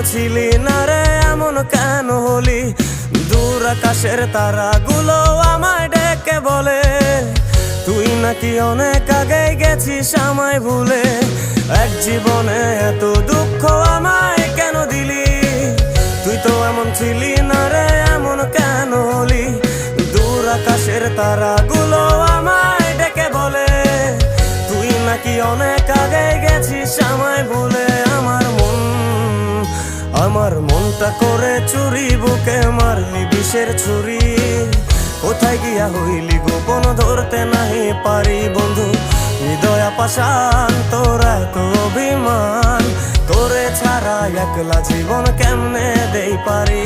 ছিলি না রে এমন কেন হলি? দূর আকাশের তারাগুলো আমায় ডেকে বলে তুই নাকি অনেক আগে গেছিস আমায় ভুলে। এক জীবনে এত দুঃখ আমায় কেন দিলি? তুই তো এমন ছিলি না রে এমন কেন হলি? দূর আকাশের তারাগুলো আমায় ডেকে বলে তুই নাকি অনেক আগে গেছিস আমায় ভুলে। আমার মনটা করে চুরি, বুকে মারলি বিষের ছুরি। কোথায় গিয়া হইলি গোপন ধরতে নাহি পারি বন্ধু। হৃদয় পাষাণ তোর এত অভিমান, তোরে ছাড়া একলা জীবন কেমনে দেই পারি।